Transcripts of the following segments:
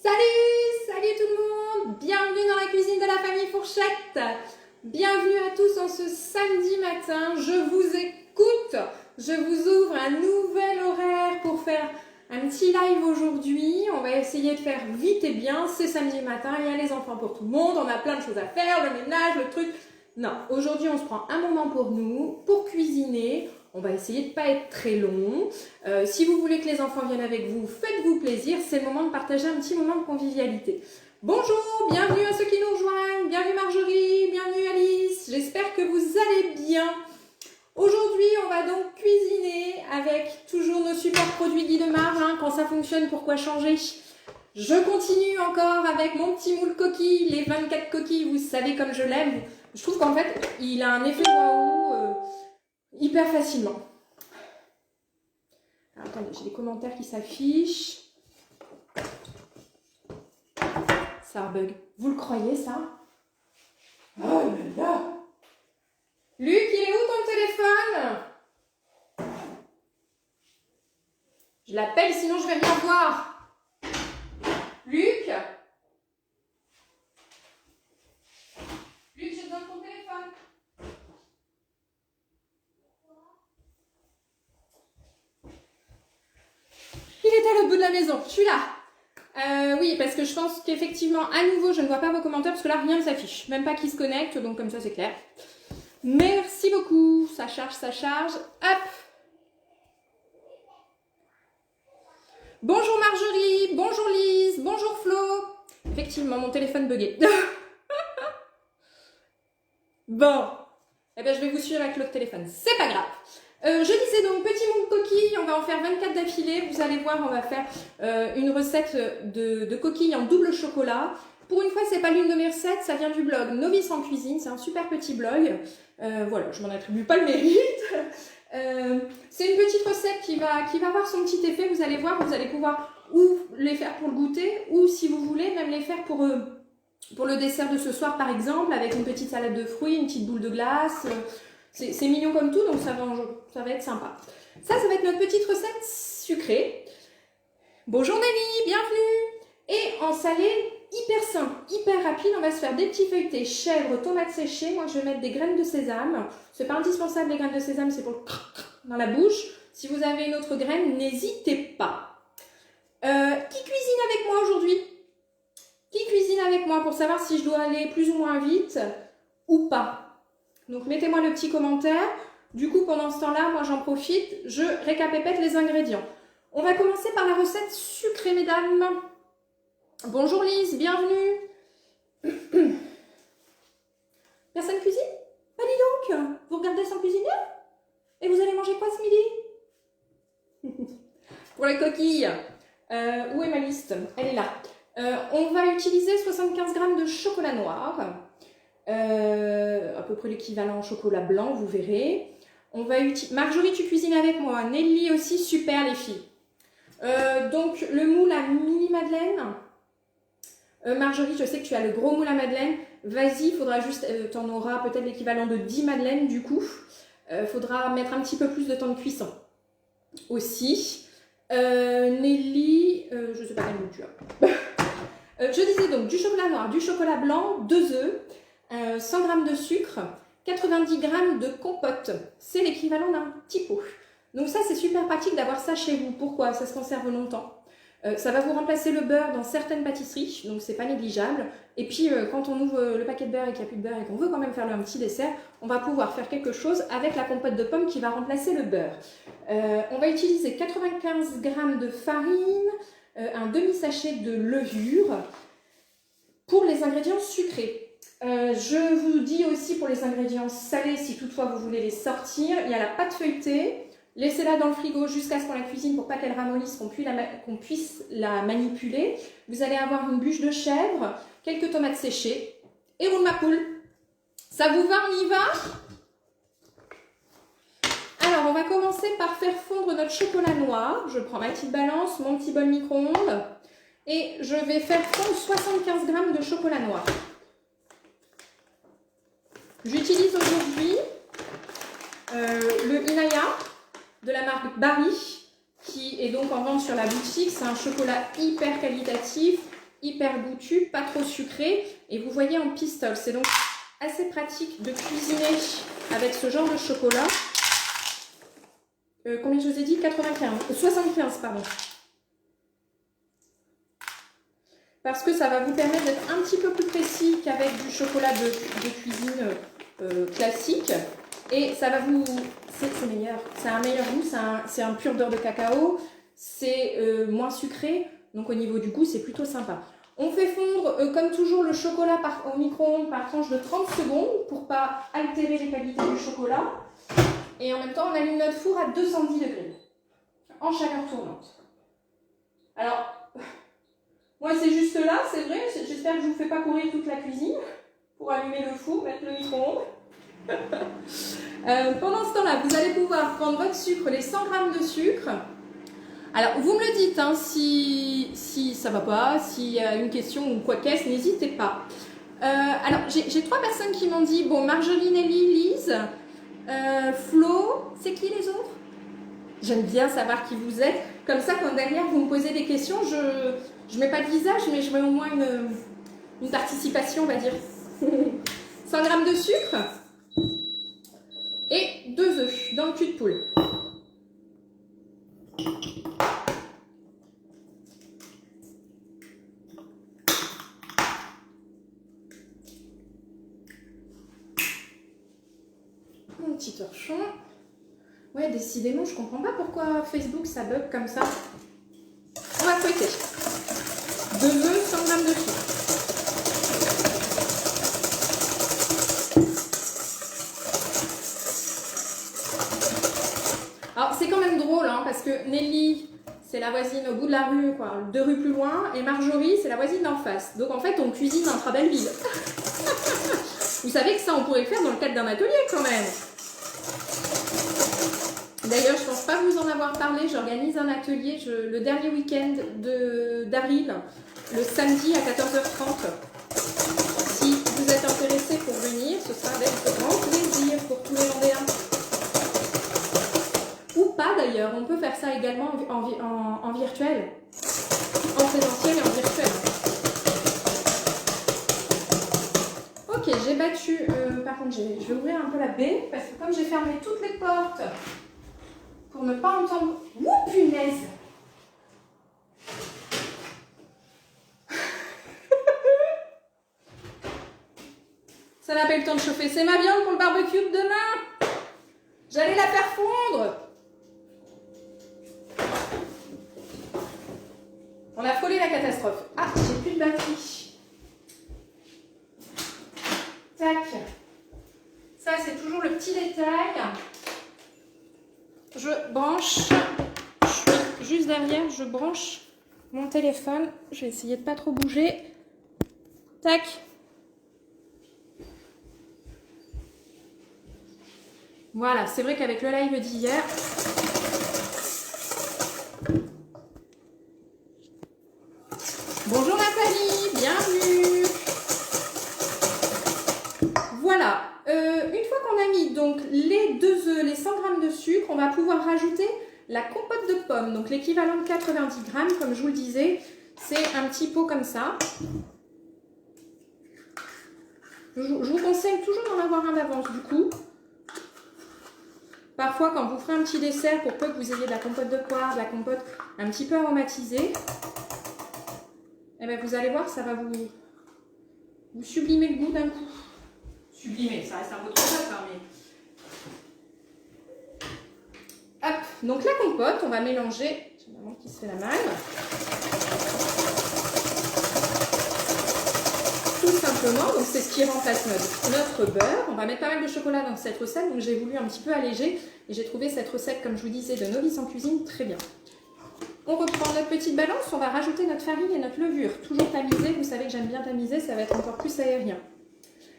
Salut tout le monde, bienvenue dans la cuisine de la famille Fourchette. Bienvenue à tous en ce samedi matin, je vous écoute, je vous ouvre un nouvel horaire pour faire un petit live aujourd'hui. On va essayer de faire vite et bien, c'est samedi matin, il y a les enfants pour tout le monde, on a plein de choses à faire, le ménage, le truc. Non, aujourd'hui on se prend un moment pour nous, pour cuisiner. On va essayer de ne pas être très long. Si vous voulez que les enfants viennent avec vous, faites-vous plaisir. C'est le moment de partager un petit moment de convivialité. Bonjour, bienvenue à ceux qui nous rejoignent. Bienvenue Marjorie, bienvenue Alice. J'espère que vous allez bien. Aujourd'hui, on va donc cuisiner avec toujours nos super produits Guy de Marge. Quand ça fonctionne, pourquoi changer? Je continue encore avec mon petit moule coquille, les 24 coquilles. Vous savez comme je l'aime. Je trouve qu'en fait, il a un effet waouh. Hyper facilement. Alors, attendez, j'ai des commentaires qui s'affichent. Ça bug. Vous le croyez, ça? Oh là là! Luc, il est où ton téléphone? Je l'appelle, sinon je vais rien voir. Luc? Luc, j'ai besoin de ton téléphone. Il est à l'autre bout de la maison, je suis là. Oui, parce que je pense qu'effectivement, à nouveau, je ne vois pas vos commentaires parce que là, rien ne s'affiche. Même pas qui se connecte, donc comme ça, c'est clair. Merci beaucoup. Ça charge, ça charge. Hop. Bonjour Marjorie, bonjour Lise, bonjour Flo. Effectivement, mon téléphone bugué. Bon. Eh bien, je vais vous suivre avec l'autre téléphone. C'est pas grave. Je disais donc, petit moule coquille, on va en faire 24 d'affilée. Vous allez voir, on va faire une recette de coquilles en double chocolat. Pour une fois, c'est pas l'une de mes recettes, ça vient du blog Novice en cuisine. C'est un super petit blog. Voilà, je m'en attribue pas le mérite. C'est une petite recette qui va avoir son petit effet. Vous allez voir, vous allez pouvoir ou les faire pour le goûter, ou si vous voulez, même les faire pour le dessert de ce soir, par exemple, avec une petite salade de fruits, une petite boule de glace. C'est mignon comme tout, donc ça va être sympa. Ça va être notre petite recette sucrée. Bonjour Nelly, bienvenue. Et en salé, hyper simple, hyper rapide, on va se faire des petits feuilletés, chèvre, tomates séchées. Moi, je vais mettre des graines de sésame. C'est pas indispensable, les graines de sésame, c'est pour le dans la bouche. Si vous avez une autre graine, n'hésitez pas. Qui cuisine avec moi aujourd'hui? Qui cuisine avec moi pour savoir si je dois aller plus ou moins vite ou pas? Donc, mettez-moi le petit commentaire. Du coup, pendant ce temps-là, moi, j'en profite. Je récapépète les ingrédients. On va commencer par la recette sucrée, mesdames. Bonjour Lise, bienvenue. Personne cuisine? Bah dis donc, vous regardez sans cuisiner? Et vous allez manger quoi ce midi? Pour les coquilles, où est ma liste? Elle est là. On va utiliser 75 g de chocolat noir. À peu près l'équivalent chocolat blanc, vous verrez. Marjorie, tu cuisines avec moi. Nelly aussi, super les filles. Donc le moule à mini madeleine. Marjorie, je sais que tu as le gros moule à madeleine. Vas-y, il faudra juste, tu en auras peut-être l'équivalent de 10 madeleines du coup. Faudra mettre un petit peu plus de temps de cuisson aussi. Nelly, je ne sais pas quel moule tu as. Je disais donc du chocolat noir, du chocolat blanc, 2 œufs. 100 g de sucre, 90 g de compote. C'est l'équivalent d'un petit pot. Donc ça, c'est super pratique d'avoir ça chez vous. Pourquoi? Ça se conserve longtemps. Ça va vous remplacer le beurre dans certaines pâtisseries, donc c'est pas négligeable. Et puis, quand on ouvre le paquet de beurre et qu'il n'y a plus de beurre et qu'on veut quand même faire un petit dessert, on va pouvoir faire quelque chose avec la compote de pommes qui va remplacer le beurre. On va utiliser 95 g de farine, un demi-sachet de levure pour les ingrédients sucrés. Je vous dis aussi pour les ingrédients salés, si toutefois vous voulez les sortir, il y a la pâte feuilletée. Laissez-la dans le frigo jusqu'à ce qu'on la cuisine pour pas qu'elle ramollisse, qu'on puisse la manipuler. Vous allez avoir une bûche de chèvre, quelques tomates séchées et roule ma poule. Ça vous va, on y va? Alors, on va commencer par faire fondre notre chocolat noir. Je prends ma petite balance, mon petit bol micro-ondes et je vais faire fondre 75 g de chocolat noir. J'utilise aujourd'hui le Inaya de la marque Barry, qui est donc en vente sur la boutique. C'est un chocolat hyper qualitatif, hyper goûtu, pas trop sucré. Et vous voyez en pistole, c'est donc assez pratique de cuisiner avec ce genre de chocolat. Combien je vous ai dit? 75, pardon. Parce que ça va vous permettre d'être un petit peu plus précis qu'avec du chocolat de cuisine classique. Et ça va vous... C'est meilleur. C'est un meilleur goût, c'est un pur beurre de cacao. C'est moins sucré. Donc au niveau du goût, c'est plutôt sympa. On fait fondre, comme toujours, le chocolat au micro-ondes par tranche de 30 secondes pour ne pas altérer les qualités du chocolat. Et en même temps, on allume notre four à 210 degrés en chaleur tournante. Alors... moi, c'est juste là, c'est vrai. J'espère que je ne vous fais pas courir toute la cuisine pour allumer le four, mettre le micro-ondes. Pendant ce temps-là, vous allez pouvoir prendre votre sucre, les 100 g de sucre. Alors, vous me le dites, hein, si ça ne va pas, s'il y a une question ou quoi qu'est-ce, n'hésitez pas. Alors, j'ai 3 personnes qui m'ont dit, bon, Marjorie, Nelly, Lise, Flo, c'est qui les autres? J'aime bien savoir qui vous êtes. Comme ça, quand derrière vous me posez des questions, je mets pas de visage, mais je mets au moins une participation, on va dire. 100 g de sucre et 2 œufs dans le cul de poule. Mon petit torchon. Ouais, décidément, je comprends pas pourquoi Facebook ça bug comme ça. On va fouetter. 2 œufs, 100 g de sucre. Alors, c'est quand même drôle, hein, parce que Nelly, c'est la voisine au bout de la rue, quoi, 2 rues plus loin, et Marjorie, c'est la voisine d'en face. Donc, en fait, on cuisine entre belle ville. Vous savez que ça, on pourrait le faire dans le cadre d'un atelier, quand même. D'ailleurs, je ne pense pas vous en avoir parlé, j'organise un atelier le dernier week-end d'avril, le samedi à 14h30. Si vous êtes intéressé pour venir, ce sera avec grand plaisir pour tous les Vendéens. Ou pas d'ailleurs, on peut faire ça également en virtuel, en présentiel et en virtuel. Ok, j'ai battu, par contre je vais ouvrir un peu la baie, parce que comme j'ai fermé toutes les portes, pour ne pas entendre... Ouh, punaise! Ça n'a pas eu le temps de chauffer. C'est ma viande pour le barbecue de demain. J'allais la faire fondre. On a frôlé la catastrophe. Ah, j'ai plus de batterie. Tac. Ça, c'est toujours le petit détail. Je branche, je suis juste derrière, je branche mon téléphone. Je vais essayer de pas trop bouger. Tac. Voilà, c'est vrai qu'avec le live d'hier, bonjour Nathalie, bienvenue. Voilà, une fois qu'on a mis donc les 2 œufs, les 100 g de sucre, on va pouvoir rajouter la compote de pommes, donc l'équivalent de 90 g, comme je vous le disais, c'est un petit pot comme ça. Je vous conseille toujours d'en avoir un d'avance du coup. Parfois, quand vous ferez un petit dessert, pour peu que vous ayez de la compote de poire, de la compote un petit peu aromatisée, eh bien, vous allez voir, ça va vous sublimer le goût d'un coup. Sublimer, ça reste un peu trop tôt, hein, mais... Hop, donc la compote, on va mélanger. J'ai maman qui se fait la malle. Tout simplement, donc c'est ce qui remplace notre beurre. On va mettre pas mal de chocolat dans cette recette, donc j'ai voulu un petit peu alléger et j'ai trouvé cette recette, comme je vous disais, de novice en cuisine très bien. On reprend notre petite balance, on va rajouter notre farine et notre levure, toujours tamisée. Vous savez que j'aime bien tamiser, ça va être encore plus aérien.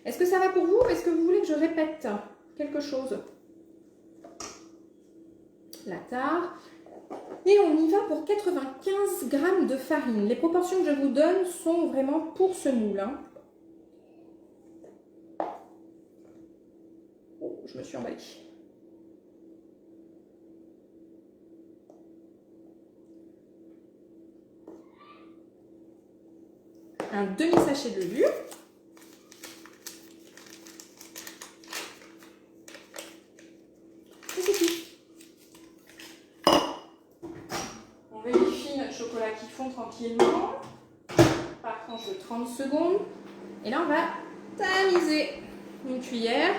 Est-ce que ça va pour vous ou est-ce que vous voulez que je répète quelque chose? La tare. Et on y va pour 95 g de farine. Les proportions que je vous donne sont vraiment pour ce moule, hein. Oh, je me suis emballée. un demi-sachet de levure. Et c'est tout. On vérifie notre chocolat qui fond tranquillement par tranche de 30 secondes. Et là, on va tamiser une cuillère.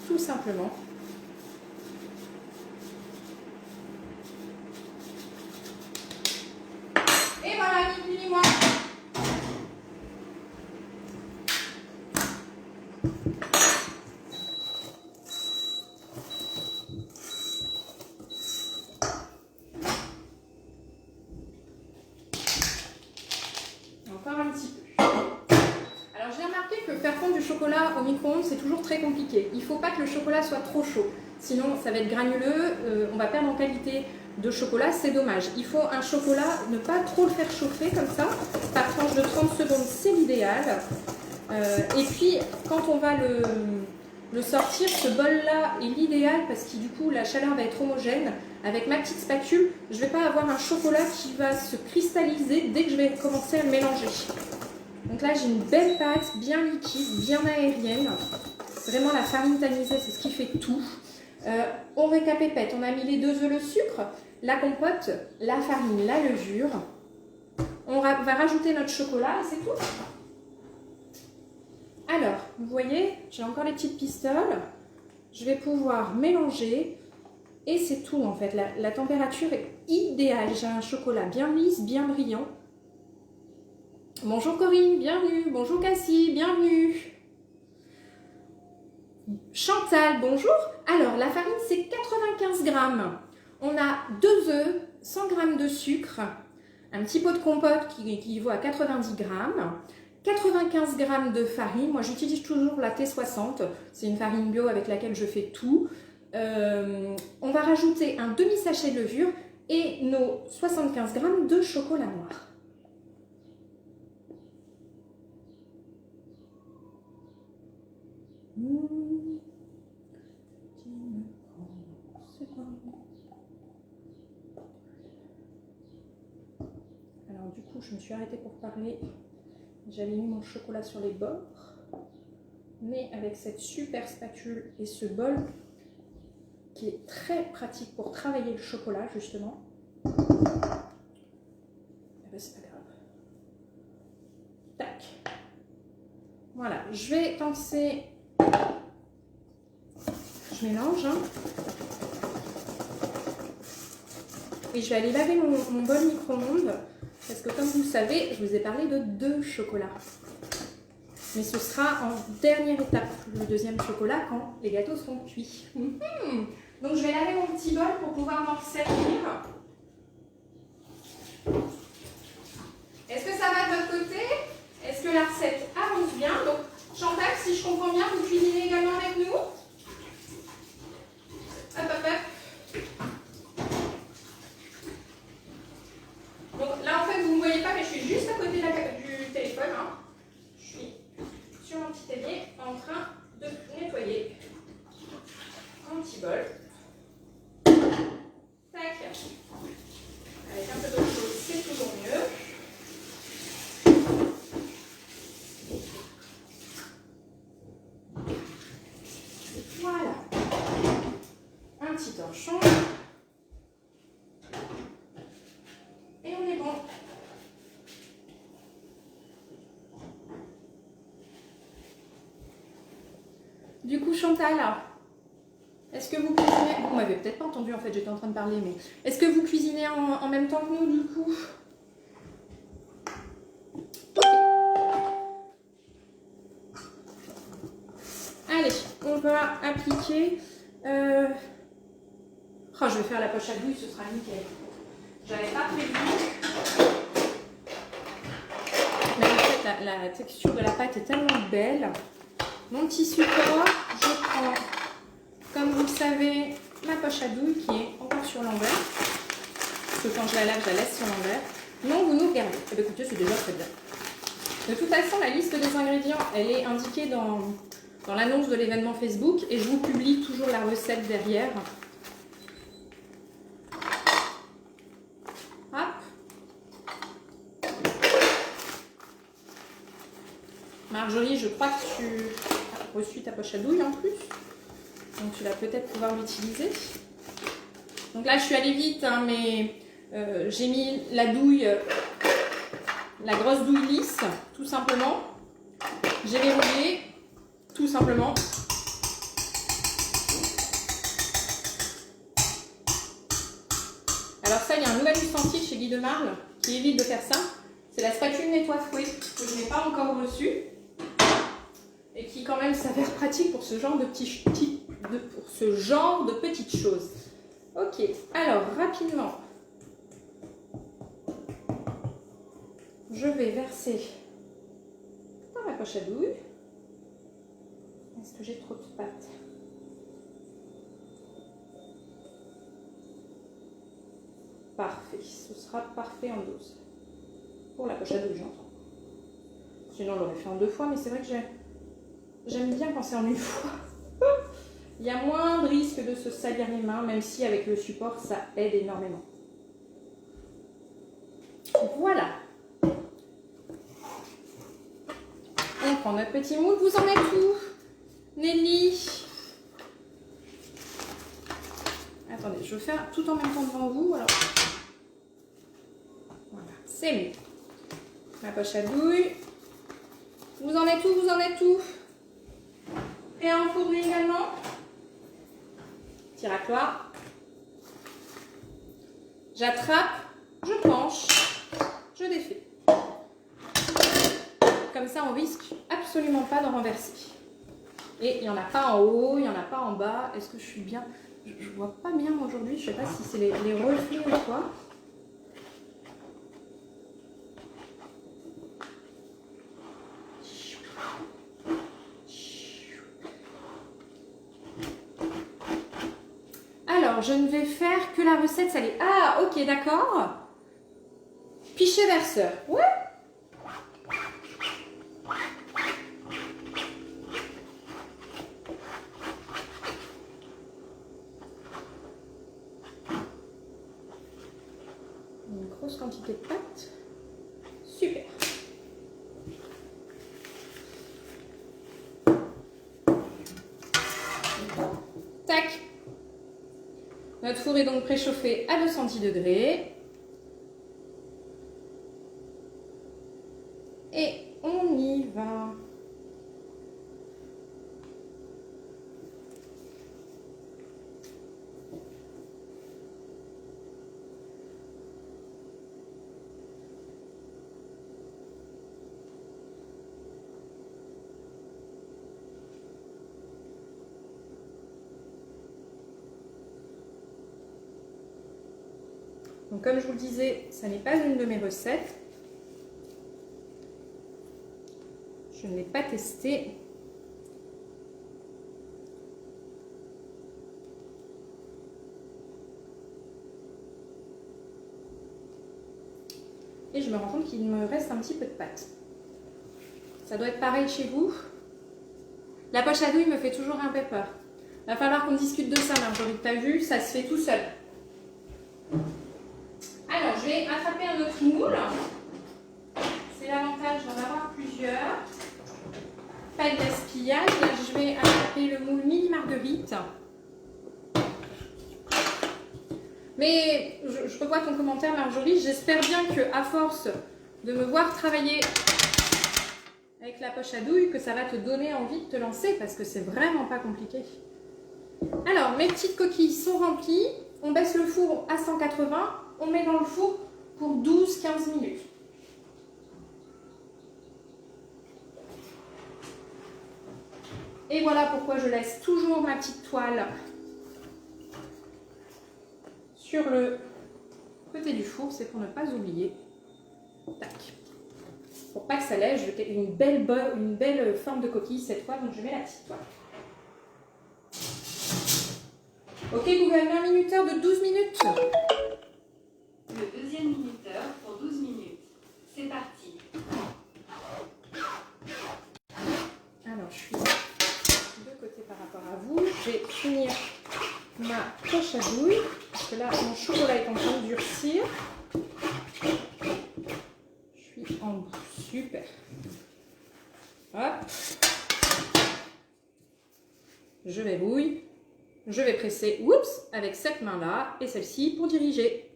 Tout simplement. Et voilà, ni plus ni moins. Encore un petit peu. Alors j'ai remarqué que faire fondre du chocolat au micro-ondes, c'est toujours très compliqué. Il ne faut pas que le chocolat soit trop chaud. Sinon, ça va être granuleux, on va perdre en qualité de chocolat, c'est dommage. Il faut un chocolat, ne pas trop le faire chauffer comme ça. Par tranche de 30 secondes, c'est l'idéal. Et puis, quand on va le sortir, ce bol-là est l'idéal parce que du coup, la chaleur va être homogène. Avec ma petite spatule, je ne vais pas avoir un chocolat qui va se cristalliser dès que je vais commencer à le mélanger. Donc là, j'ai une belle pâte, bien liquide, bien aérienne. Vraiment, la farine tamisée, c'est ce qui fait tout. On récapépète, on a mis les 2 œufs, le sucre, la compote, la farine, la levure. On va rajouter notre chocolat et c'est tout. Alors, vous voyez, j'ai encore les petites pistoles. Je vais pouvoir mélanger et c'est tout en fait. La température est idéale. J'ai un chocolat bien lisse, bien brillant. Bonjour Corinne, bienvenue. Bonjour Cassie, bienvenue. Chantal, bonjour. Alors, la farine, c'est 95 grammes. On a 2 œufs, 100 grammes de sucre, un petit pot de compote qui vaut à 90 grammes, 95 grammes de farine. Moi, j'utilise toujours la T60. C'est une farine bio avec laquelle je fais tout. On va rajouter un demi-sachet de levure et nos 75 grammes de chocolat noir. Alors du coup, je me suis arrêtée pour parler. J'avais mis mon chocolat sur les bords. Mais avec cette super spatule et ce bol qui est très pratique pour travailler le chocolat justement, eh ben, c'est pas grave. Tac. Voilà, je vais lancer. Je mélange. Hein. Et je vais aller laver mon bol micro-ondes. Parce que comme vous le savez, je vous ai parlé de 2 chocolats. Mais ce sera en dernière étape, le 2e chocolat, quand les gâteaux seront cuits. Donc je vais laver mon petit bol pour pouvoir m'en servir. Est-ce que ça va de votre côté? Est-ce que la recette avance bien? Donc Chantal, si je comprends bien, vous cuisinez également avec nous? Hop, hop, hop. Donc là, en fait, vous ne me voyez pas, mais je suis juste à côté du téléphone. Hein. Je suis sur mon petit évier en train de nettoyer mon petit bol. Tac. Avec un peu d'eau chaude, c'est toujours mieux. Voilà. Un petit torchon. Et on est bon. Du coup, Chantal, est-ce que vous cuisinez? Vous m'avez peut-être pas entendu en fait, j'étais en train de parler, mais est-ce que vous cuisinez en même temps que nous du coup? Ok. Allez, on va appliquer. Oh, je vais faire la poche à douille, ce sera nickel. J'avais pas prévu. Mais en fait, la texture de la pâte est tellement belle. Mon petit support, je prends, comme vous le savez, ma poche à douille qui est encore sur l'envers. Parce que quand je la lave, je la laisse sur l'envers. Non, vous nous regardez. Eh bien, écoutez, c'est déjà très bien. De toute façon, la liste des ingrédients, elle est indiquée dans dans l'annonce de l'événement Facebook et je vous publie toujours la recette derrière. Hop. Marjorie, je crois que tu as reçu ta poche à douille en plus. Donc tu vas peut-être pouvoir l'utiliser. Donc là, je suis allée vite, hein, mais j'ai mis la douille, la grosse douille lisse, tout simplement. J'ai verrouillé, tout simplement. Alors ça, il y a un nouvel ustensile chez Guy de Marle qui évite de faire ça. C'est la spatule nettoie-fouet que je n'ai pas encore reçue et qui quand même s'avère pratique pour ce genre de petites choses. Ok, alors rapidement, je vais verser dans ma poche à douille. Est-ce que j'ai trop de pâte? Parfait, ce sera parfait en dose. Pour la poche à douille, j'entends. Sinon, on l'aurait fait en 2 fois, mais c'est vrai que j'aime bien quand c'est en 1 fois. Il y a moins de risque de se salir les mains, même si avec le support, ça aide énormément. Voilà. On prend notre petit moule. Vous en êtes où, Nelly? Attendez, je vais faire tout en même temps devant vous. Alors, voilà, c'est mieux. Ma poche à douille. Vous en êtes où? Vous en êtes où? Et en fourrure également. Tiratoire. J'attrape, je penche, je défais. Comme ça, on risque absolument pas d'en renverser. Et il n'y en a pas en haut, il n'y en a pas en bas. Est-ce que je suis bien? Je vois pas bien aujourd'hui. Je sais pas si c'est les reflets ou quoi. Alors, je ne vais faire que la recette salée. Ah, ok, d'accord. Pichet verseur. Ouais. Une grosse quantité de pâte. Super. Tac. Notre four est donc préchauffé à 210 degrés. Et on y va. Donc comme je vous le disais, ça n'est pas une de mes recettes. Je ne l'ai pas testé. Et je me rends compte qu'il me reste un petit peu de pâte. Ça doit être pareil chez vous. La poche à douille me fait toujours un peu peur. Il va falloir qu'on discute de ça, Marjorie. T'as vu, ça se fait tout seul. Alors, je vais attraper un autre moule. C'est l'avantage d'en avoir plusieurs. Pas de gaspillage. Je vais attraper le moule mini marguerite. Mais je revois ton commentaire, Marjorie. J'espère bien qu'à force de me voir travailler avec la poche à douille, que ça va te donner envie de te lancer parce que c'est vraiment pas compliqué. Alors, mes petites coquilles sont remplies. On baisse le four à 180. On met dans le four pour 12-15 minutes. Et voilà pourquoi je laisse toujours ma petite toile sur le côté du four, c'est pour ne pas oublier. Tac. Pour pas que ça lèche, j'ai une belle forme de coquille cette fois, donc je mets la petite toile. Ok Google, un minuteur de 12 minutes. Le deuxième minuteur pour 12 minutes. C'est parti. Alors je suis par rapport à vous. Je vais finir ma poche à douille, parce que là, mon chocolat est en train de durcir. Je suis en bout. Super. Hop. Je vais bouille. Je vais presser, oups, avec cette main-là et celle-ci pour diriger.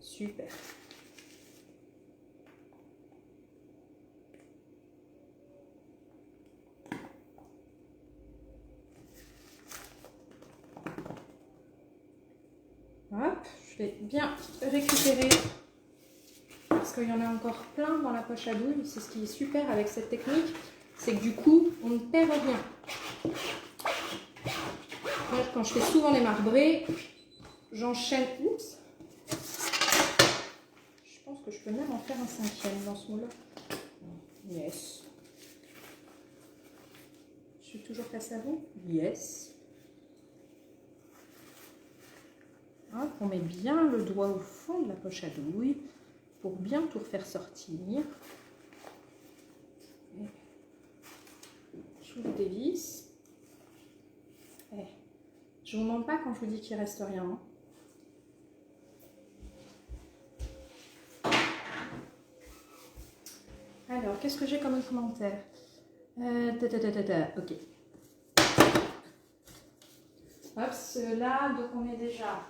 Super. Hop, je vais bien récupérer parce qu'il y en a encore plein dans la poche à douille. C'est ce qui est super avec cette technique, c'est que du coup, on ne perd rien. Moi, quand je fais souvent les marbrés, j'enchaîne. Oups. Je pense que je peux même en faire un 5e dans ce mot-là. Yes. Je suis toujours face à vous. Yes. Hop, on met bien le doigt au fond de la poche à douille pour bien tout refaire sortir. Je vous dévisse. Je ne vous mens pas quand je vous dis qu'il ne reste rien. Alors, qu'est-ce que j'ai comme commentaire? Ok. Hop, là, donc on est déjà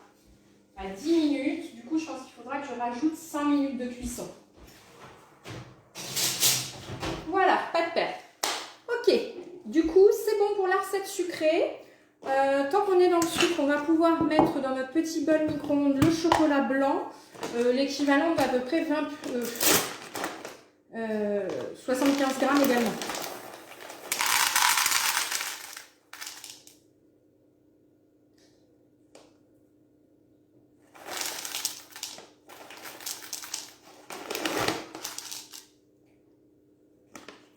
à 10 minutes. Du coup, je pense qu'il faudra que je rajoute 5 minutes de cuisson. Voilà, pas de perte. Ok, du coup, c'est bon pour la recette sucrée. Tant qu'on est dans le sucre, on va pouvoir mettre dans notre petit bol micro-ondes le chocolat blanc. L'équivalent d'à peu près 75 grammes également.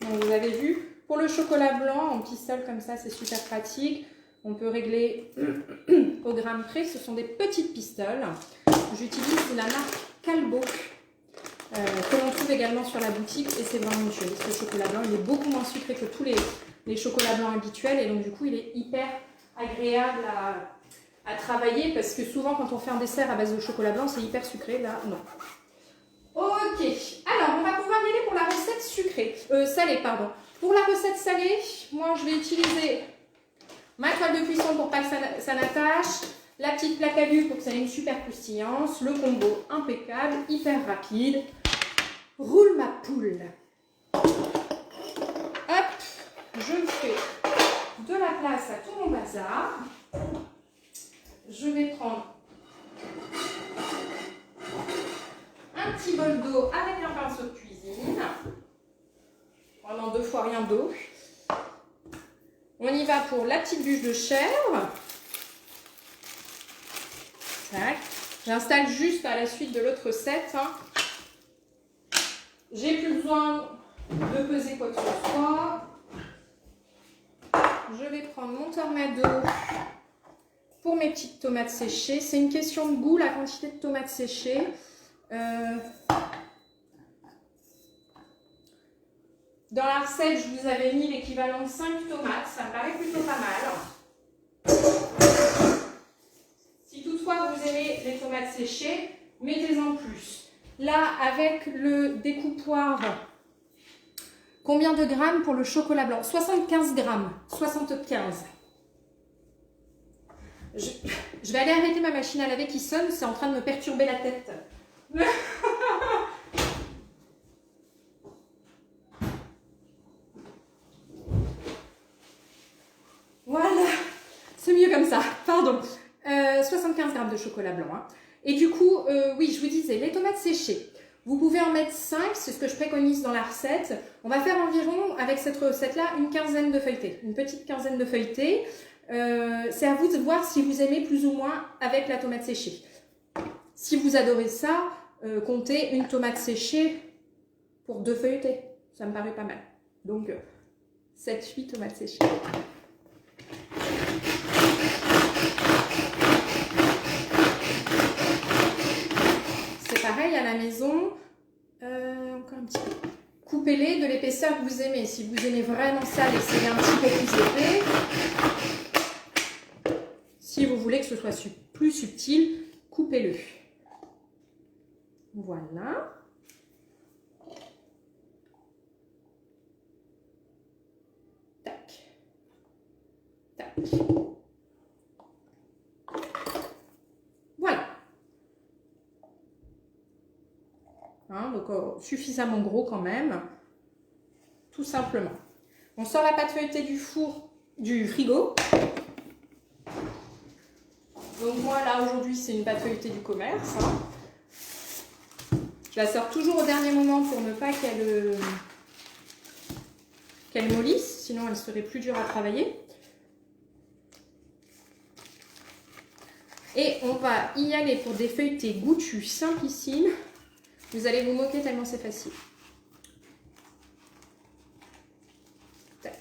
Donc, vous avez vu, pour le chocolat blanc, en pistole comme ça, c'est super pratique. On peut régler au gramme près. Ce sont des petites pistoles. J'utilise la marque Calbo, que l'on trouve également sur la boutique. Et c'est vraiment une chose. Ce chocolat blanc, il est beaucoup moins sucré que tous les chocolats blancs habituels. Et donc, du coup, il est hyper agréable à travailler. Parce que souvent, quand on fait un dessert à base de chocolat blanc, c'est hyper sucré. Là, non. Ok. Alors, on va pouvoir y aller pour la recette sucrée. Salée, pardon. Pour la recette salée, moi, je vais utiliser ma toile de cuisson pour pas que ça n'attache, la petite plaque à vue pour que ça ait une super croustillance, le combo impeccable, hyper rapide. Roule ma poule. Hop, je me fais de la place à tout mon bazar. Je vais prendre un petit bol d'eau avec un pinceau de cuisine. Vraiment 2 fois rien d'eau. On y va pour la petite bûche de chèvre. J'installe juste à la suite de l'autre recette. J'ai plus besoin de peser quoi que ce soit. Je vais prendre mon tornado pour mes petites tomates séchées. C'est une question de goût, la quantité de tomates séchées. Dans la recette, je vous avais mis l'équivalent de 5 tomates. Ça me paraît plutôt pas mal. Si toutefois vous aimez les tomates séchées, mettez-en plus. Là, avec le découpoir, combien de grammes pour le chocolat blanc? 75 grammes. 75. Je vais aller arrêter ma machine à laver qui sonne. C'est en train de me perturber la tête. Voilà, c'est mieux comme ça, pardon. 75 grammes de chocolat blanc. Hein. Et du coup, oui, je vous disais, les tomates séchées, vous pouvez en mettre 5, c'est ce que je préconise dans la recette. On va faire environ, avec cette recette-là, une quinzaine de feuilletés, une petite quinzaine de feuilletés. C'est à vous de voir si vous aimez plus ou moins avec la tomate séchée. Si vous adorez ça, comptez une tomate séchée pour 2 feuilletés. Ça me paraît pas mal. Donc, 7-8 tomates séchées. C'est pareil à la maison. Encore un petit peu. coupez-les de l'épaisseur que vous aimez. Si vous aimez vraiment ça, laissez-les un petit peu plus épais. Si vous voulez que ce soit plus subtil, coupez-le. Voilà. Tac. Tac. Voilà. Hein, donc suffisamment gros quand même. Tout simplement. On sort la pâte feuilletée du four, du frigo. Donc moi là aujourd'hui c'est une pâte feuilletée du commerce. Hein. Je la sors toujours au dernier moment pour ne pas qu'elle mollisse, sinon elle serait plus dure à travailler. Et on va y aller pour des feuilletés goûtus simplissimes. Vous allez vous moquer tellement c'est facile. Tac.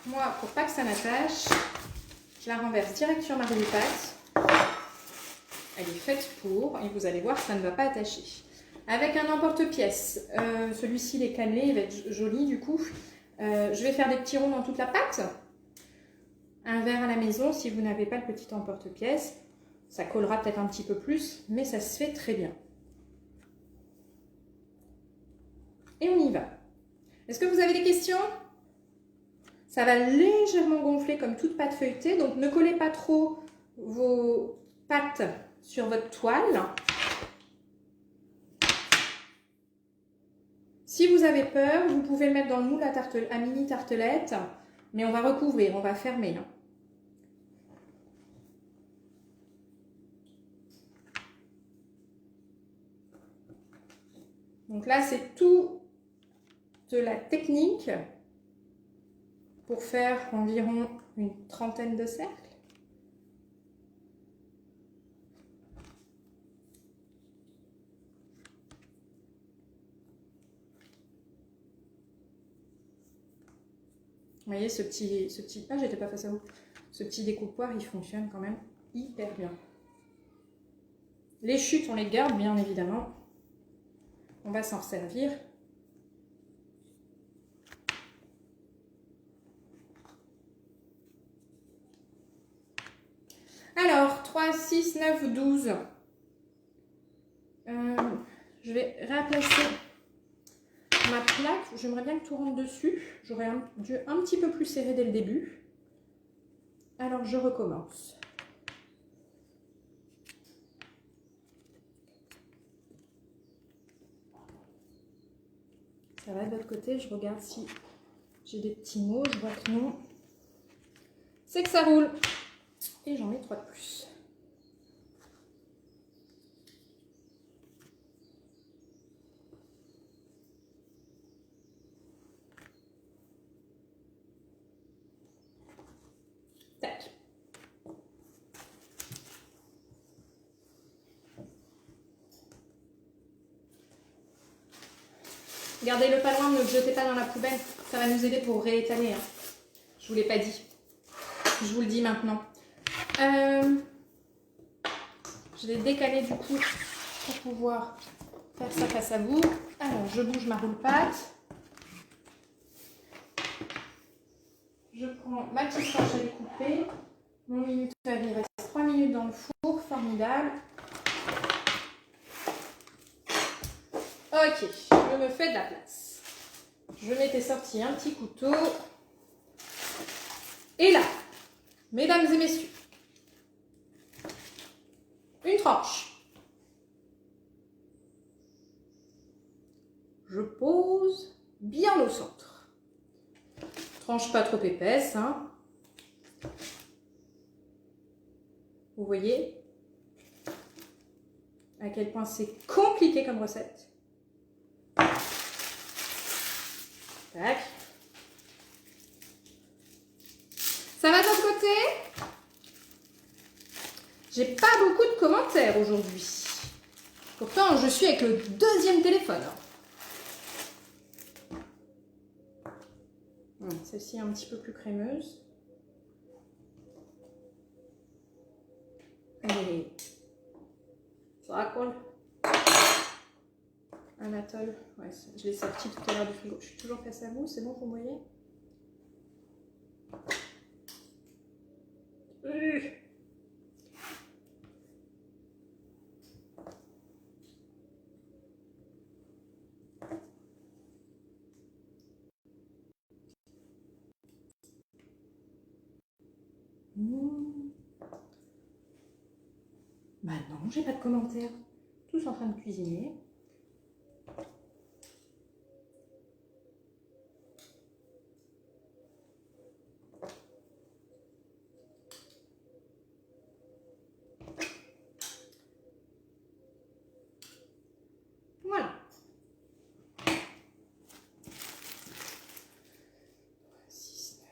Moi, pour pas que ça n'attache, je la renverse direct sur ma roue de pâte. Elle est faite pour, et vous allez voir, ça ne va pas attacher. Avec un emporte-pièce, celui-ci il est cannelé, il va être joli du coup. Je vais faire des petits ronds dans toute la pâte. Un verre à la maison, si vous n'avez pas le petit emporte-pièce, ça collera peut-être un petit peu plus, mais ça se fait très bien. Et on y va. Est-ce que vous avez des questions? Ça va légèrement gonfler comme toute pâte feuilletée, donc ne collez pas trop vos pâtes sur votre toile. Si vous avez peur, vous pouvez le mettre dans le moule à mini tartelette, mais on va recouvrir, on va fermer. Donc là, c'est tout de la technique pour faire environ une trentaine de cercles. Vous voyez, ce petit, ah, j'étais pas face à vous. Ce petit découpoir, il fonctionne quand même hyper bien. Les chutes, on les garde bien évidemment. On va s'en servir. Alors, 3, 6, 9, 12. Je vais réplacer ma plaque. J'aimerais bien que tout rentre dessus. J'aurais dû un petit peu plus serrer dès le début. Alors, je recommence. Ça va de l'autre côté. Je regarde si j'ai des petits mots. Je vois que non. C'est que ça roule. Et j'en mets 3 de plus. Tac. Gardez-le pas loin, ne le jetez pas dans la poubelle. Ça va nous aider pour réétaler. Hein. Je vous l'ai pas dit. Je vous le dis maintenant. Je vais décaler du coup pour pouvoir faire ça face à vous. Alors, je bouge ma roule pâte. Je prends ma petite tranche à découper. Mon minuteur, il reste 3 minutes dans le four. Formidable. Ok, je me fais de la place. Je m'étais sorti un petit couteau. Et là, mesdames et messieurs, une tranche. Je pose bien au centre. Tranche pas trop épaisse. Hein. Vous voyez à quel point c'est compliqué comme recette. Tac. Ça va de l'autre côté? J'ai pas beaucoup de commentaires aujourd'hui. Pourtant, je suis avec le deuxième téléphone. Celle-ci est un petit peu plus crémeuse. Allez. Ça Apple. Anatole. Ouais, je l'ai sorti tout à l'heure du frigo. Je suis toujours face à vous, c'est bon, vous voyez? Bah non, j'ai pas de commentaires. Tous en train de cuisiner. Voilà. 6, 9,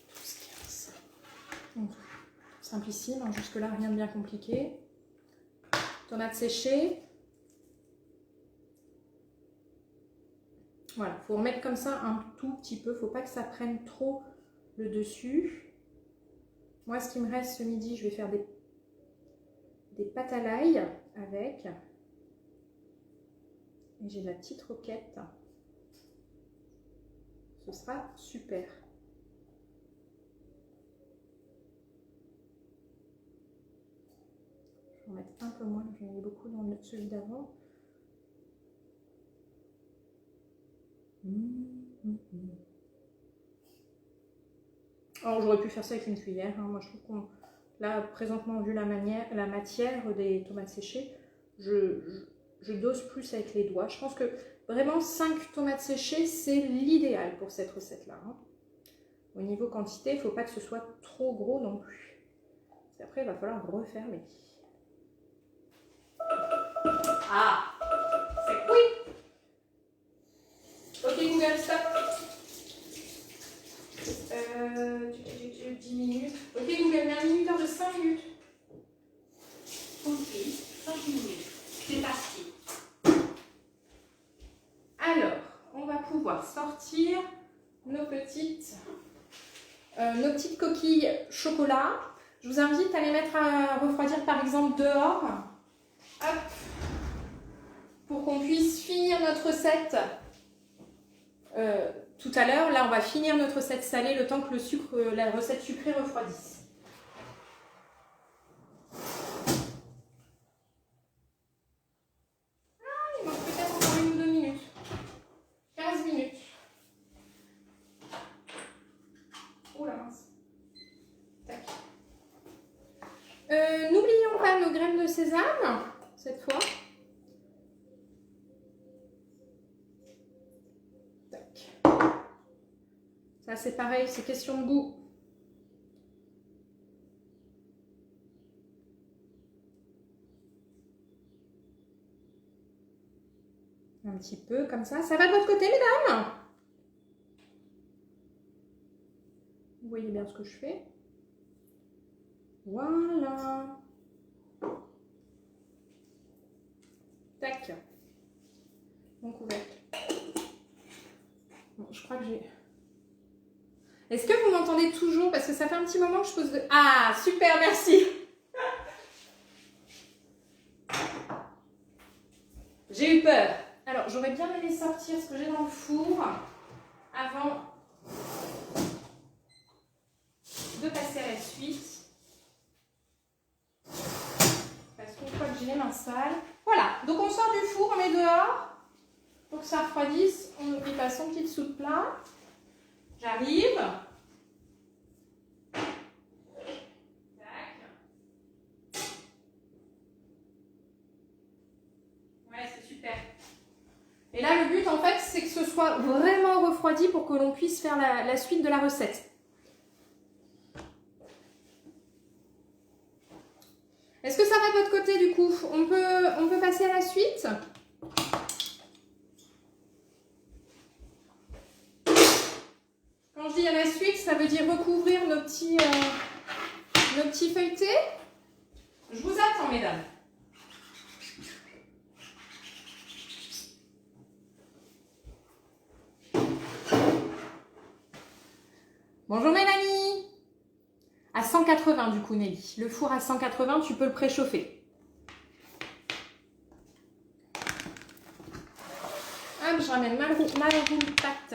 12, 15. Donc, simplissime, hein, jusque-là, rien de bien compliqué. Tomates séchées. Voilà, il faut remettre comme ça un tout petit peu. Il ne faut pas que ça prenne trop le dessus. Moi, ce qui me reste ce midi, je vais faire des pâtes à l'ail avec. Et j'ai de la petite roquette. Ce sera super. Je vais en mettre un peu moins. J'en ai mis beaucoup dans celui d'avant. Alors j'aurais pu faire ça avec une cuillère. Hein. Moi je trouve qu'on... Là présentement vu la matière des tomates séchées, je dose plus avec les doigts. Je pense que vraiment 5 tomates séchées c'est l'idéal pour cette recette là. Hein. Au niveau quantité, il ne faut pas que ce soit trop gros non plus. Parce qu'après il va falloir refermer. Ah, c'est oui. Ok Google, stop. 10 minutes. Ok Google, mets un minuteur de 5 minutes. Compris, 5 minutes. C'est parti. Alors, on va pouvoir sortir nos petites coquilles chocolat. Je vous invite à les mettre à refroidir par exemple dehors. Hop. Pour qu'on puisse finir notre recette tout à l'heure. Là, on va finir notre recette salée le temps que la recette sucrée refroidisse. Ah, il manque peut-être encore 1 ou 2 minutes. 15 minutes. Oh la mince. Tac. N'oublions pas nos graines de sésame, cette fois. Ça c'est pareil, c'est question de goût. Un petit peu comme ça. Ça va de votre côté, mesdames? Vous voyez bien ce que je fais. Voilà. Tac. Mon couvercle. Bon, je crois que j'ai... Est-ce que vous m'entendez toujours? Parce que ça fait un petit moment que je pose de... Ah, super, merci. J'ai eu peur. Alors, j'aurais bien aimé sortir ce que j'ai dans le four avant de passer à la suite. Parce qu'une fois que j'ai les mains sales... Voilà, donc on sort du four, on met dehors. Pour que ça refroidisse, on n'oublie pas son petit dessous de plat. J'arrive. Ouais, c'est super. Et là, le but, en fait, c'est que ce soit vraiment refroidi pour que l'on puisse faire la suite de la recette. Est-ce que ça va de votre côté, du coup? On peut passer à la suite? Quand je dis à la suite, ça veut dire recouvrir nos petits feuilletés. Je vous attends, mesdames. Bonjour Mélanie. À 180 du coup Nelly. Le four à 180, tu peux le préchauffer. Hop, je ramène ma roule pâte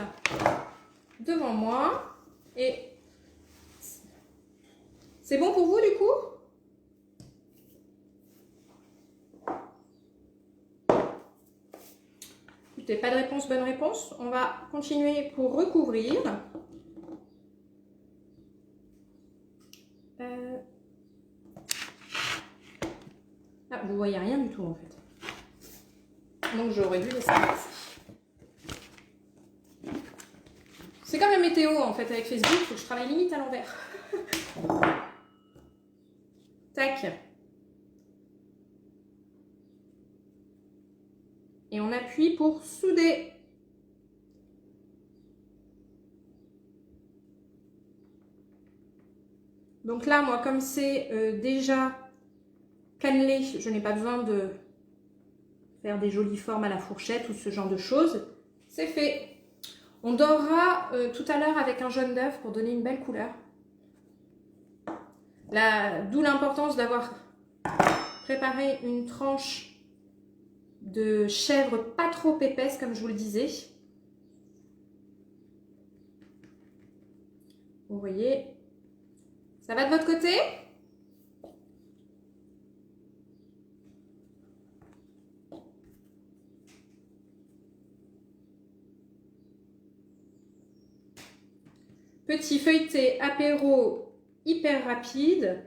devant moi. Et c'est bon pour vous du coup? Écoutez, pas de réponse, bonne réponse. On va continuer pour recouvrir. Ah, vous voyez rien du tout en fait. Donc j'aurais dû laisser passer. C'est comme la météo en fait avec Facebook, il faut que je travaille limite à l'envers. Tac. Et on appuie pour souder. Donc là, moi, comme c'est déjà cannelé, je n'ai pas besoin de faire des jolies formes à la fourchette ou ce genre de choses. C'est fait. On dorera tout à l'heure avec un jaune d'œuf pour donner une belle couleur. D'où l'importance d'avoir préparé une tranche de chèvre pas trop épaisse, comme je vous le disais. Vous voyez, ça va de votre côté? Petit feuilleté apéro hyper rapide.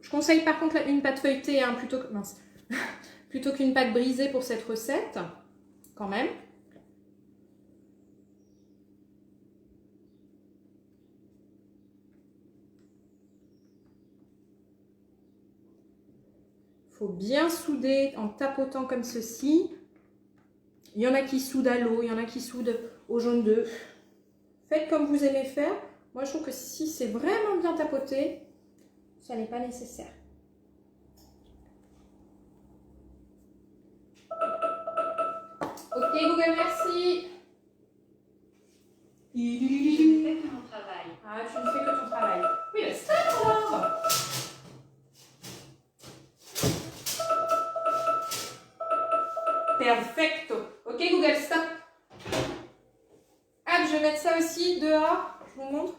Je conseille par contre une pâte feuilletée hein, plutôt qu'une pâte brisée pour cette recette, quand même. Il faut bien souder en tapotant comme ceci. Il y en a qui soudent à l'eau, il y en a qui soudent au jaune d'œuf. Faites comme vous aimez faire. Moi, je trouve que si c'est vraiment bien tapoté, ça n'est pas nécessaire. Ok, Google, merci. Je ne fais que mon travail. Ah, tu ne fais que ton travail. Oui, mais stop alors. Perfecto. Ok, Google, stop. Ah, je vais mettre ça aussi dehors. Je vous montre.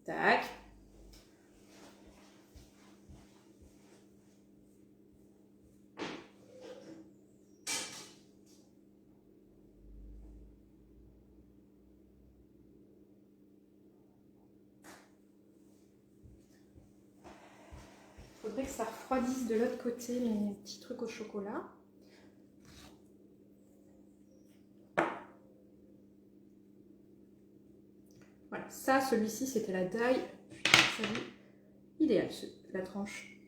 Tac. Faudrait que ça refroidisse de l'autre côté mes petits trucs au chocolat. Voilà, ça, celui-ci, c'était la taille idéale, la tranche,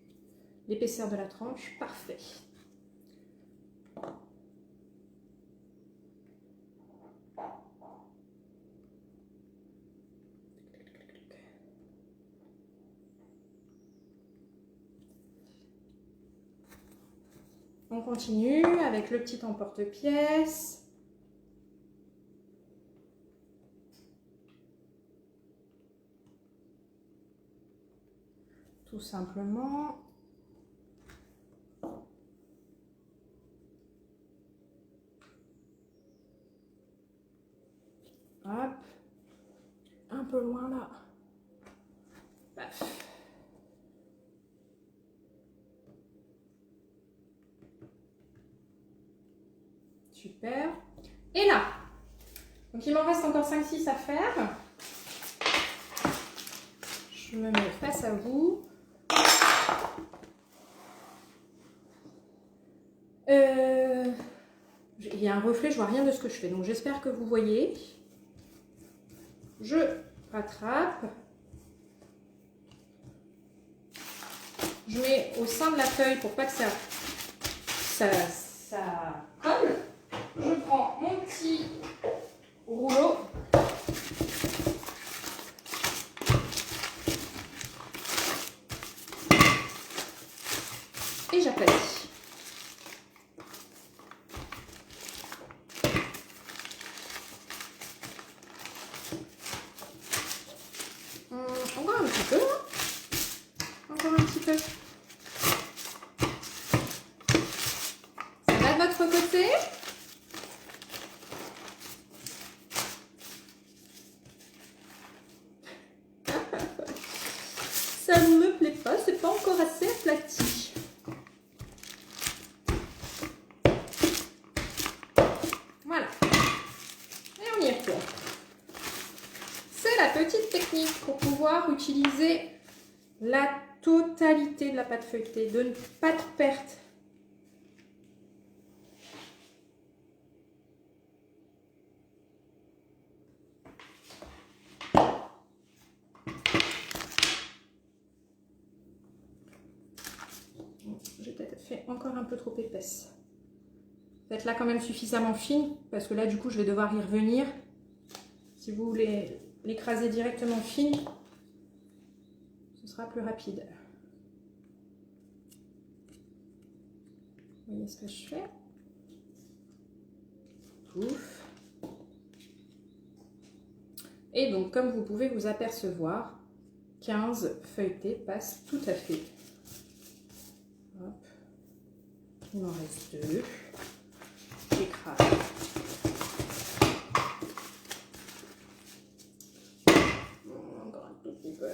l'épaisseur de la tranche, parfait. On continue avec le petit emporte-pièce. Tout simplement. Hop. Un peu loin là. Paf. Super. Et là, donc il m'en reste encore 5-6 à faire. Je me mets face à vous. Il y a un reflet, je vois rien de ce que je fais, donc j'espère que vous voyez. Je rattrape. Je mets au sein de la feuille pour pas que ça colle. Je prends mon petit rouleau. Et j'aplatis. Encore un petit peu, hein. Encore un petit peu. Ça va de votre côté? c'est pas encore assez aplati. Voilà. Et on y retourne. C'est la petite technique pour pouvoir utiliser la totalité de la pâte feuilletée, de pas de perte. J'ai peut-être fait encore un peu trop épaisse. Faites-la quand même suffisamment fine, parce que là, du coup, je vais devoir y revenir. Si vous voulez l'écraser directement fine, ce sera plus rapide. Vous voyez ce que je fais? Ouf. Et donc, comme vous pouvez vous apercevoir, 15 feuilletés passent tout à fait. Hop. Il m'en reste 2. J'écrase. Encore un tout petit peu.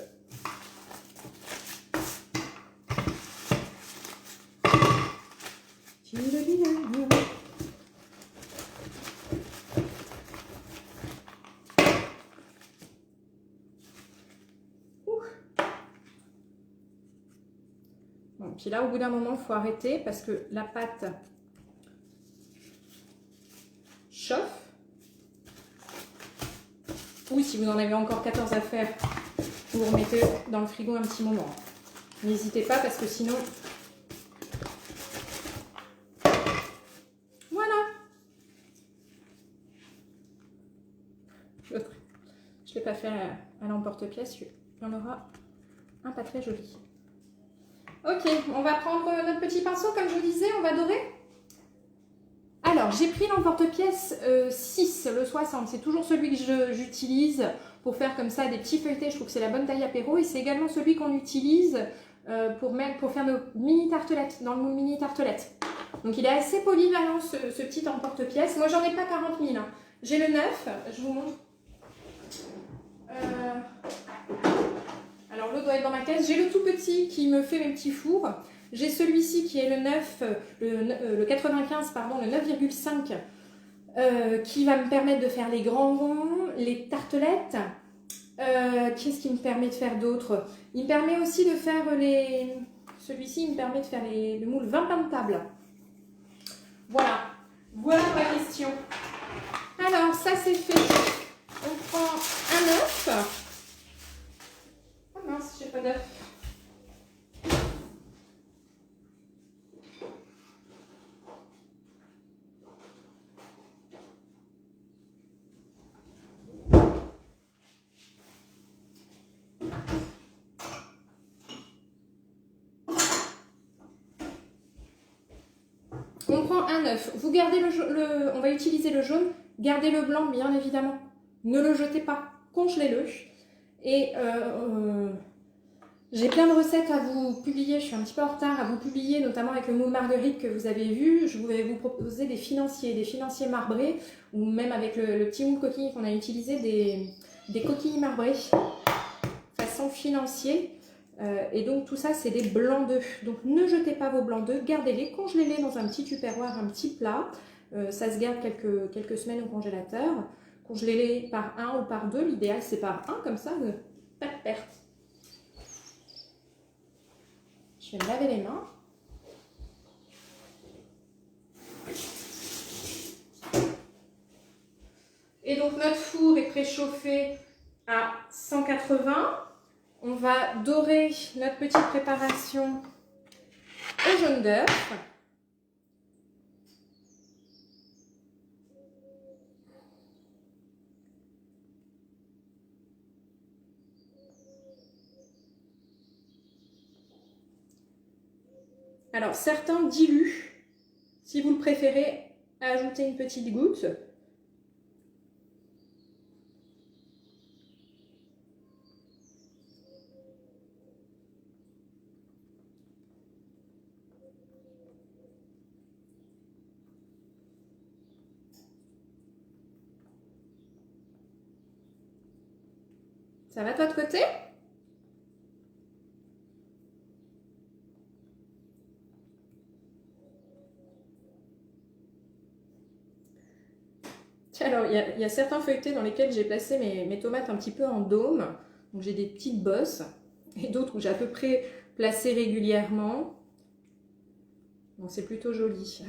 Bon, puis là, au bout d'un moment, il faut arrêter parce que la pâte chauffe. Ou si vous en avez encore 14 à faire, vous remettez dans le frigo un petit moment. N'hésitez pas parce que sinon... Voilà. Je ne l'ai pas fait à l'emporte-pièce. Il y en aura un pas très joli. Ok, on va prendre notre petit pinceau, comme je vous disais, on va dorer. Alors, j'ai pris l'emporte-pièce 6, le 60. C'est toujours celui que j'utilise pour faire comme ça des petits feuilletés. Je trouve que c'est la bonne taille apéro. Et c'est également celui qu'on utilise pour faire nos mini tartelettes, dans le moule mini tartelettes. Donc, il est assez polyvalent, ce petit emporte-pièce. Moi, j'en ai pas 40 000. Hein. J'ai le 9, je vous montre. Alors, l'eau doit être dans ma caisse. J'ai le tout petit qui me fait mes petits fours. J'ai celui-ci qui est le 9, le 95, pardon, le 9,5, qui va me permettre de faire les grands ronds, les tartelettes. Qu'est-ce qui me permet de faire d'autres? Il me permet aussi de faire les... Celui-ci, il me permet de faire le moule 20 pains de table. Voilà. Voilà ma question. Alors, ça c'est fait. On prend un œuf. Oh mince, j'ai pas d'œuf. On prend un œuf. Vous gardez on va utiliser le jaune. Gardez le blanc, bien évidemment. Ne le jetez pas. Congelez-le. Et j'ai plein de recettes à vous publier. Je suis un petit peu en retard à vous publier, notamment avec le moule marguerite que vous avez vu. Je vais vous proposer des financiers marbrés, ou même avec le petit moule coquille qu'on a utilisé, des coquilles marbrées façon financier. Et donc tout ça c'est des blancs d'œufs, donc ne jetez pas vos blancs d'œufs, gardez-les, congelez-les dans un petit tupperware, un petit plat, ça se garde quelques semaines au congélateur, congelez-les par 1 ou par 2, l'idéal c'est par 1, comme ça, pas de perte. Je vais me laver les mains. Et donc notre four est préchauffé à 180. On va dorer notre petite préparation au jaune d'œuf. Alors, certains diluent. Si vous le préférez, ajoutez une petite goutte. Ça va de votre côté? Alors, il y a certains feuilletés dans lesquels j'ai placé mes tomates un petit peu en dôme. Donc, j'ai des petites bosses. Et d'autres où j'ai à peu près placé régulièrement. Donc, c'est plutôt joli.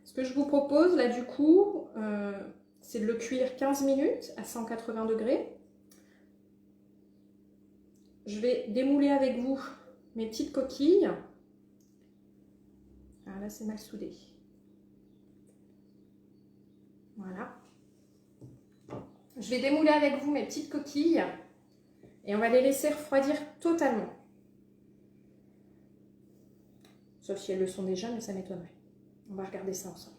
Ce que je vous propose, là, du coup, c'est de le cuire 15 minutes à 180 degrés. Je vais démouler avec vous mes petites coquilles. Ah, là, c'est mal soudé. Voilà. Je vais démouler avec vous mes petites coquilles et on va les laisser refroidir totalement. Sauf si elles le sont déjà, mais ça m'étonnerait. On va regarder ça ensemble.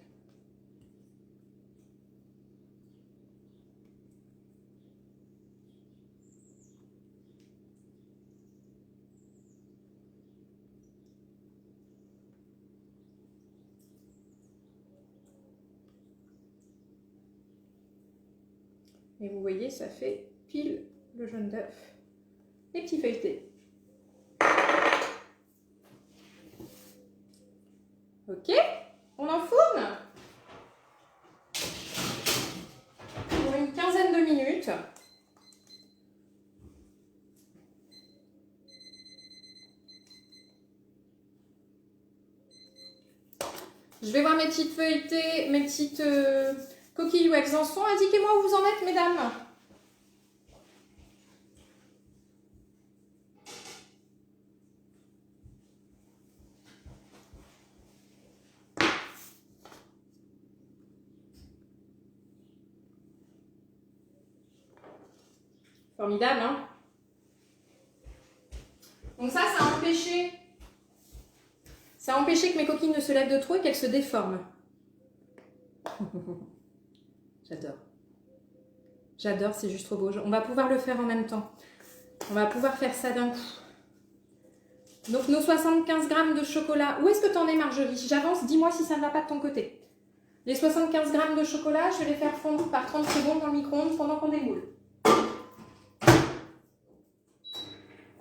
Et vous voyez, ça fait pile le jaune d'œuf. Les petits feuilletés. Ok, on enfourne pour une quinzaine de minutes. Je vais voir mes petites feuilletées, mes petites coquilles où elles en sont. Indiquez-moi où vous en êtes, mesdames. Formidable, hein? Donc ça a empêché que mes coquilles ne se lèvent de trop et qu'elles se déforment. J'adore. J'adore, c'est juste trop beau. On va pouvoir le faire en même temps. On va pouvoir faire ça d'un coup. Donc nos 75 grammes de chocolat. Où est-ce que tu en es, Marjorie? J'avance, dis-moi si ça ne va pas de ton côté. Les 75 grammes de chocolat, je vais les faire fondre par 30 secondes dans le micro-ondes pendant qu'on démoule.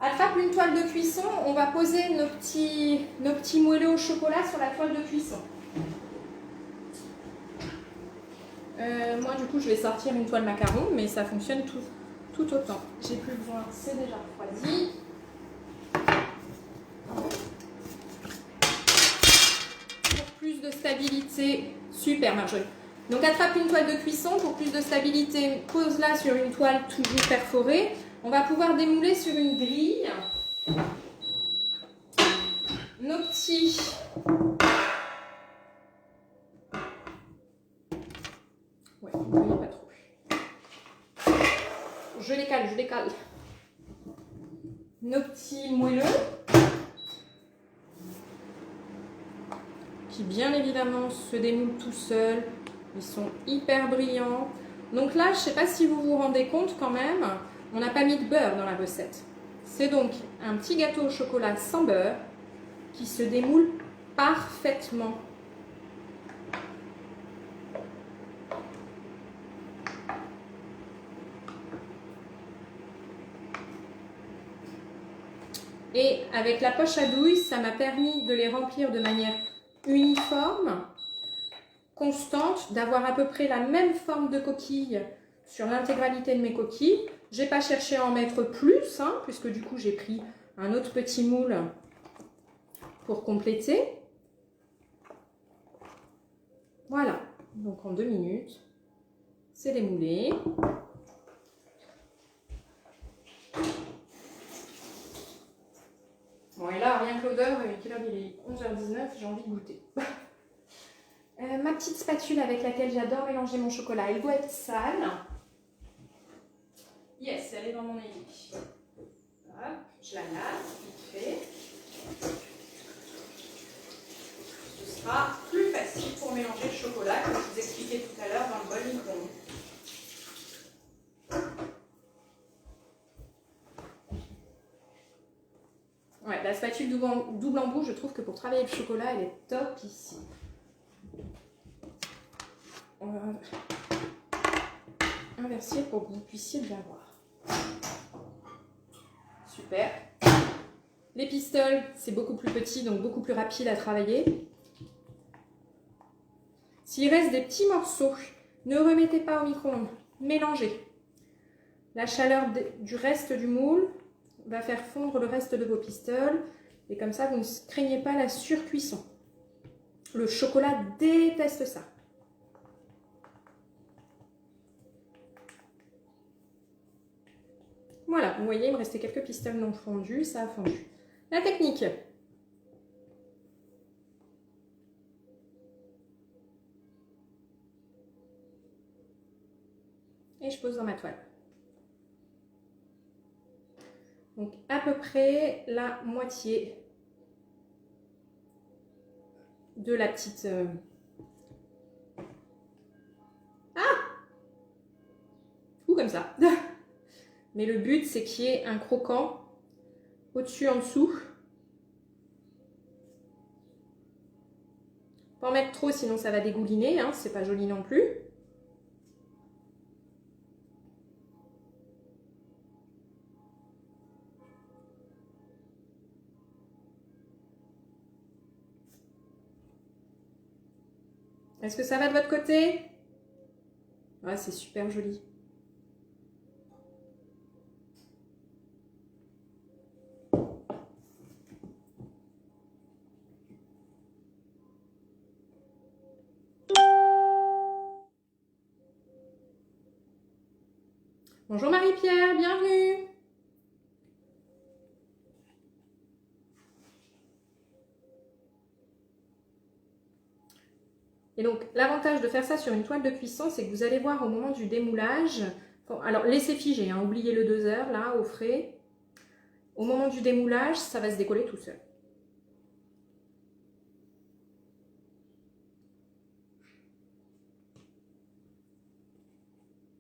Attrape une toile de cuisson, on va poser nos petits moelleux au chocolat sur la toile de cuisson. Moi du coup je vais sortir une toile macaron, mais ça fonctionne tout autant. J'ai plus besoin, c'est déjà refroidi. Pour plus de stabilité, super Marjorie. Donc attrape une toile de cuisson, pour plus de stabilité, pose-la sur une toile toujours perforée. On va pouvoir démouler sur une grille nos petits ouais, vous ne voyez pas trop. Je les cale. Nos petits moelleux qui bien évidemment se démoulent tout seuls. Ils sont hyper brillants. Donc là, je ne sais pas si vous vous rendez compte quand même, on n'a pas mis de beurre dans la recette. C'est donc un petit gâteau au chocolat sans beurre qui se démoule parfaitement. Et avec la poche à douille, ça m'a permis de les remplir de manière uniforme, constante, d'avoir à peu près la même forme de coquille sur l'intégralité de mes coquilles. Je n'ai pas cherché à en mettre plus, hein, puisque du coup j'ai pris un autre petit moule pour compléter. Voilà, donc en 2 minutes, c'est démoulé. Bon, et là, rien que l'odeur, quelle heure il est 11h19, j'ai envie de goûter. Ma petite spatule avec laquelle j'adore mélanger mon chocolat, elle doit être sale. Yes, elle est dans mon évier. Hop, je la lave vite fait. Ce sera plus facile pour mélanger le chocolat, comme je vous expliquais tout à l'heure dans le bol micro-ondes. Ouais, la spatule double embout, je trouve que pour travailler le chocolat, elle est top ici. On va inverser pour que vous puissiez bien voir. Super. Les pistolets, c'est beaucoup plus petit, donc beaucoup plus rapide à travailler. S'il reste des petits morceaux, ne remettez pas au micro-ondes. Mélangez. La chaleur du reste du moule va faire fondre le reste de vos pistoles. Et comme ça, vous ne craignez pas la surcuisson. Le chocolat déteste ça. Voilà, vous voyez, il me restait quelques pistoles non fondues, ça a fondu. La technique. Et je pose dans ma toile. Donc à peu près la moitié de la petite... Ou comme ça. Mais le but, c'est qu'il y ait un croquant au-dessus, en dessous. Pas en mettre trop, sinon ça va dégouliner, hein, c'est pas joli non plus. Est-ce que ça va de votre côté? Ouais, c'est super joli. Bonjour Marie-Pierre, bienvenue. Et donc, l'avantage de faire ça sur une toile de cuisson, c'est que vous allez voir au moment du démoulage, alors laissez figer, hein, oubliez le 2 heures là, au frais. Au moment du démoulage, ça va se décoller tout seul.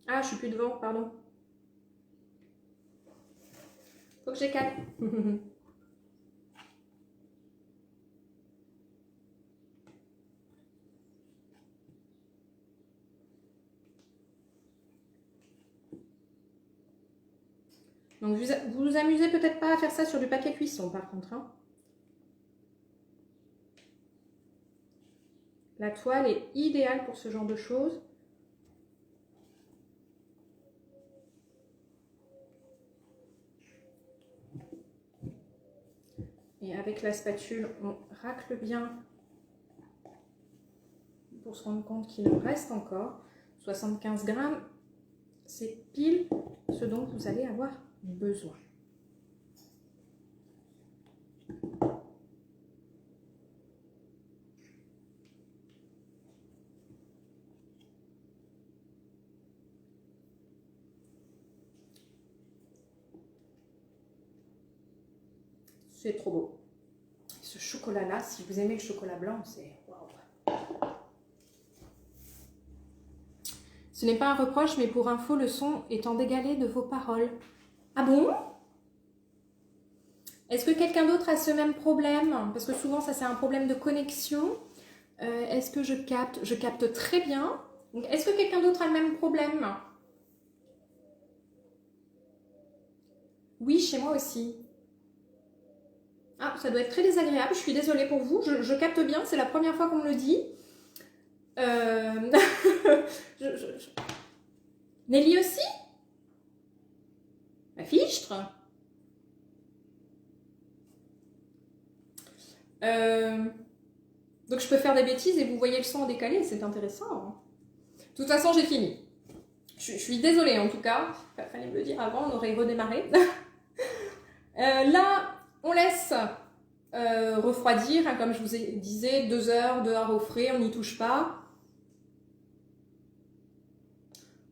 Ah, je suis plus devant, pardon. Faut que j'écale. Donc vous vous amusez peut-être pas à faire ça sur du papier cuisson par contre. Hein. La toile est idéale pour ce genre de choses. Et avec la spatule, on racle bien pour se rendre compte qu'il en reste encore. 75 grammes, c'est pile ce dont vous allez avoir besoin. C'est trop beau. Ce chocolat-là, si vous aimez le chocolat blanc, c'est waouh. Ce n'est pas un reproche, mais pour info, le son est en décalé de vos paroles. Ah bon? Est-ce que quelqu'un d'autre a ce même problème? Parce que souvent, ça c'est un problème de connexion. Est-ce que je capte? Je capte très bien. Est-ce que quelqu'un d'autre a le même problème? Oui, chez moi aussi. Ah, ça doit être très désagréable. Je suis désolée pour vous. Je capte bien. C'est la première fois qu'on me le dit. Nelly aussi? La fichtre? Donc je peux faire des bêtises et vous voyez le son en décalé. C'est intéressant. Hein. De toute façon, j'ai fini. Je suis désolée en tout cas. Fallait me le dire avant, on aurait redémarré. Là, on laisse refroidir, hein, comme je vous disais, 2 heures, dehors au frais, on n'y touche pas.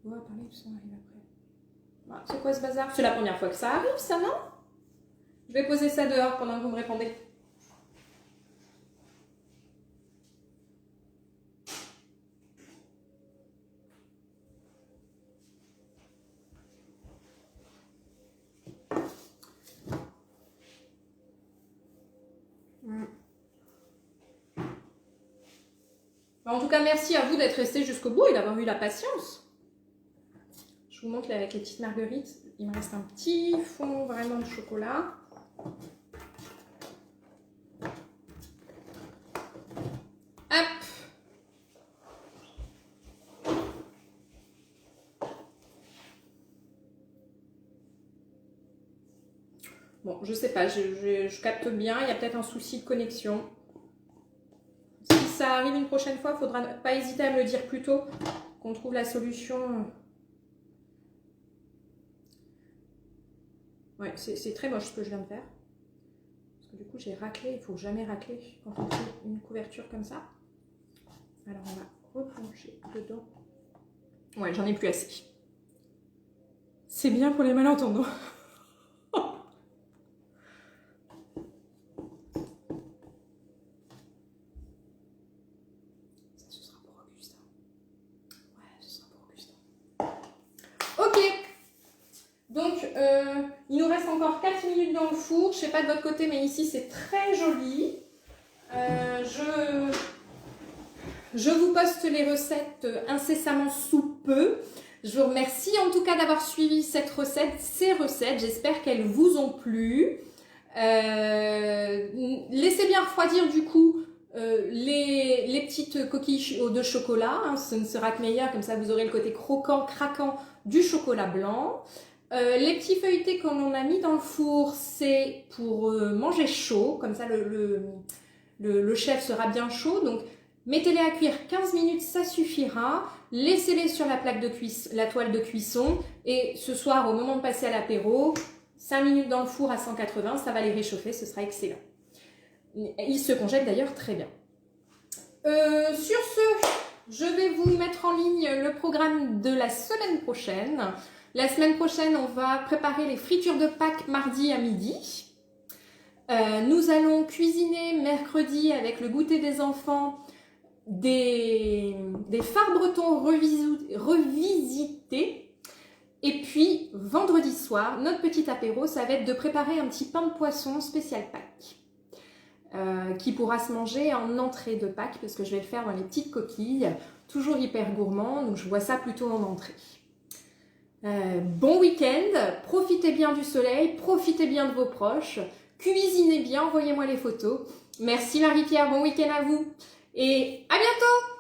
On va parler, ça arrive après. Voilà, c'est quoi ce bazar? C'est la première fois que ça arrive, ça, non? Je vais poser ça dehors pendant que vous me répondez. En tout cas, merci à vous d'être resté jusqu'au bout et d'avoir eu la patience. Je vous montre là, avec les petites marguerites. Il me reste un petit fond vraiment de chocolat. Hop. Bon, je sais pas, je capte bien, il y a peut-être un souci de connexion. Si ça arrive une prochaine fois, il faudra pas hésiter à me le dire plus tôt, qu'on trouve la solution. Ouais, c'est très moche ce que je viens de faire. Parce que du coup, j'ai raclé, il faut jamais racler quand on fait une couverture comme ça. Alors, on va replonger dedans. Ouais, j'en ai plus assez. C'est bien pour les malentendants. Ok, donc il nous reste encore 4 minutes dans le four. Je sais pas de votre côté, mais ici c'est très joli. Je vous poste les recettes incessamment sous peu. Je vous remercie en tout cas d'avoir suivi ces recettes. J'espère qu'elles vous ont plu. Laissez bien refroidir du coup les petites coquilles de chocolat, hein, ce ne sera que meilleur, comme ça vous aurez le côté croquant, craquant du chocolat blanc. Les petits feuilletés qu'on a mis dans le four, c'est pour manger chaud, comme ça le chef sera bien chaud. Donc mettez-les à cuire 15 minutes, ça suffira. Laissez-les sur la toile de cuisson et ce soir, au moment de passer à l'apéro, 5 minutes dans le four à 180, ça va les réchauffer, ce sera excellent. Ils se congèlent d'ailleurs très bien. Sur ce, je vais vous mettre en ligne le programme de la semaine prochaine. La semaine prochaine, on va préparer les fritures de Pâques mardi à midi. Nous allons cuisiner mercredi avec le goûter des enfants des fards bretons revisités. Et puis, vendredi soir, notre petit apéro, ça va être de préparer un petit pain de poisson spécial Pâques. Qui pourra se manger en entrée de Pâques, parce que je vais le faire dans les petites coquilles, toujours hyper gourmand, donc je vois ça plutôt en entrée. Bon week-end, profitez bien du soleil, profitez bien de vos proches, cuisinez bien, envoyez-moi les photos. Merci Marie-Pierre, bon week-end à vous, et à bientôt!